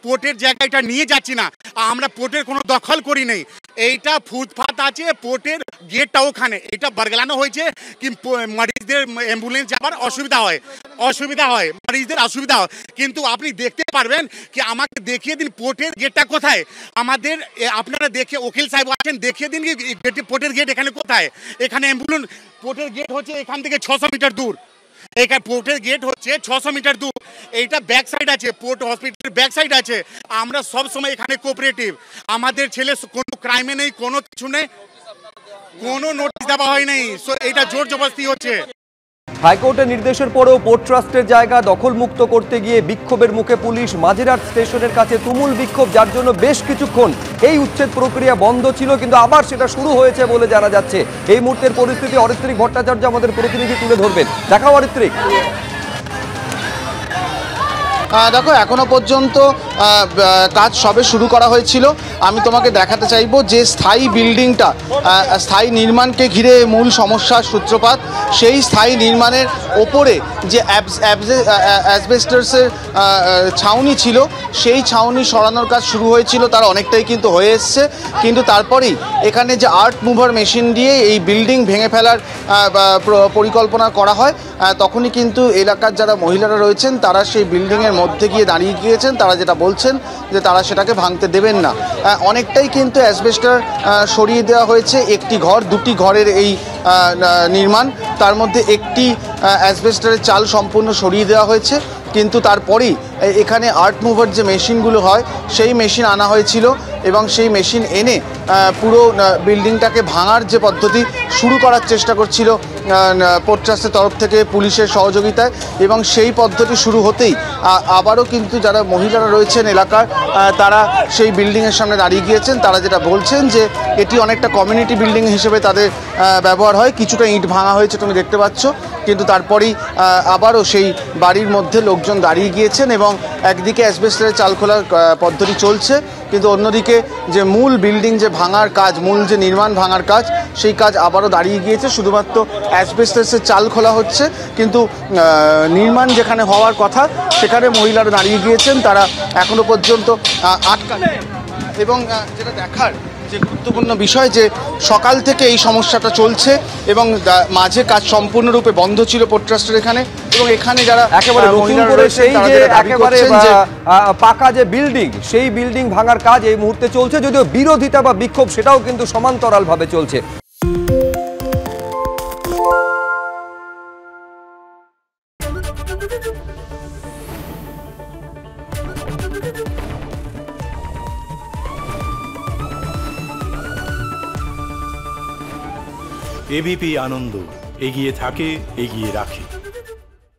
পোর্টের জায়গাটা নিয়ে যাচ্ছি না, আমরা পোর্টের কোনো দখল করি নেই। এইটা ফুটপাথ আছে, পোর্টের গেটটা ওখানে, এটা বারগলানো হয়েছে কি মরিজদের অ্যাম্বুলেন্স যাবার অসুবিধা হয় মরিজদের অসুবিধা হয়। কিন্তু আপনি দেখতে পারবেন কি আমাকে দেখিয়ে দিন পোর্টের গেটটা কোথায় আমাদের, আপনারা দেখে উকিল সাহেব আছেন, দেখিয়ে দিন কি পোর্টের গেট এখানে কোথায়। এখানে অ্যাম্বুলেন্স পোর্টের গেট হচ্ছে এখান থেকে 600 মিটার দূর, এখানে পোর্টের গেট হচ্ছে 600 মিটার দূর। এইটা ব্যাক সাইড আছে, পোর্ট হসপিটালের ব্যাক সাইড আছে। আমরা সব সময় এখানে কোঅপারেটিভ, আমাদের ছেলে কোনো ক্রাইমে নেই, কোনো কিছু নেই, কোনো নোটিশ দেওয়া হয় নাই। সো এটা জোর জবরদস্তি হচ্ছে। হাইকোর্টের নির্দেশের পরেও পোর্ট ট্রাস্টের জায়গা দখলমুক্ত করতে গিয়ে বিক্ষোভের মুখে পুলিশ। মাঝেরহাট স্টেশনের কাছে তুমুল বিক্ষোভ, যার জন্য বেশ কিছুক্ষণ এই উচ্ছেদ প্রক্রিয়া বন্ধ ছিল, কিন্তু আবার সেটা শুরু হয়েছে বলে জানা যাচ্ছে। এই মুহূর্তের পরিস্থিতি অরিত্রিক ভট্টাচার্য আমাদের প্রতিনিধি তুলে ধরবেন। দেখাও অরিত্রিক। দেখো, এখনো পর্যন্ত কাজ সবে শুরু করা হয়েছিল। আমি তোমাকে দেখাতে চাইবো যে স্থায়ী বিল্ডিংটা, স্থায়ী নির্মাণকে ঘিরে মূল সমস্যার সূত্রপাত। সেই স্থায়ী নির্মাণের ওপরে যে অ্যাসবেস্টাসের ছাউনি ছিল, সেই ছাউনি সরানোর কাজ শুরু হয়েছিল, তার অনেকটাই কিন্তু হয়ে এসছে। কিন্তু তারপরেই এখানে যে আর্ট মুভার মেশিন দিয়ে এই বিল্ডিং ভেঙে ফেলার পরিকল্পনা করা হয়, তখনই কিন্তু এলাকার যারা মহিলারা রয়েছেন তারা সেই বিল্ডিংয়ের মধ্যে গিয়ে দাঁড়িয়ে গিয়েছেন। তারা যেটা বলছেন যে তারা সেটাকে ভাঙতে দেবেন না। অনেকটাই কিন্তু অ্যাসবেস্টার সরিয়ে দেওয়া হয়েছে। একটি ঘর, দুটি ঘরের এই নির্মাণ, তার মধ্যে একটি অ্যাসবেস্টারের চাল সম্পূর্ণ সরিয়ে দেওয়া হয়েছে। কিন্তু তারপরেই এখানে আর্ট মুভার যে মেশিনগুলো হয়, সেই মেশিন আনা হয়েছিল এবং সেই মেশিন এনে পুরো বিল্ডিংটাকে ভাঙার যে পদ্ধতি শুরু করার চেষ্টা করছিল পোর্ট ট্রাস্টের তরফ থেকে পুলিশের সহযোগিতায়। এবং সেই পদ্ধতি শুরু হতেই আবারও কিন্তু যারা মহিলারা রয়েছেন এলাকার, তারা সেই বিল্ডিংয়ের সামনে দাঁড়িয়ে গিয়েছেন। তারা যেটা বলছেন যে এটি অনেকটা কমিউনিটি বিল্ডিং হিসেবে তাদের ব্যবহার হয়। কিছুটা ইট ভাঙা হয়েছে, তুমি দেখতে পাচ্ছ, কিন্তু তারপরেই আবারও সেই বাড়ির মধ্যে লোকজন দাঁড়িয়ে গিয়েছেন এবং একদিকে অ্যাসবেস্টারের চাল খোলার পদ্ধতি চলছে, কিন্তু অন্যদিকে যে মূল বিল্ডিং যে ভাঙার কাজ, মূল যে নির্মাণ ভাঙার কাজ, সেই কাজ আবারও দাঁড়িয়ে গিয়েছে। শুধুমাত্র অ্যাসবেস্টাসের চাল খোলা হচ্ছে, কিন্তু নির্মাণ যেখানে হওয়ার কথা সেখানে মহিলারা দাঁড়িয়ে গিয়েছেন। তারা এখনো পর্যন্ত আটকানো। এবং যেটা দেখার যে গুরুত্বপূর্ণ বিষয়, যে সকাল থেকে এই সমস্যাটা চলছে এবং মাঝে কাজ সম্পূর্ণরূপে বন্ধ ছিল পোর্ট ট্রাস্টের এখানে। এবং এখানে যারা একেবারে নতুন করে সেই যে একেবারে পাকা যে বিল্ডিং, সেই বিল্ডিং ভাঙার কাজ এই মুহূর্তে চলছে, যদিও বিরোধিতা বা বিক্ষোভ সেটাও কিন্তু সমান্তরালভাবে চলছে। এবিপি আনন্দ, এগিয়ে থাকে, এগিয়ে রাখে।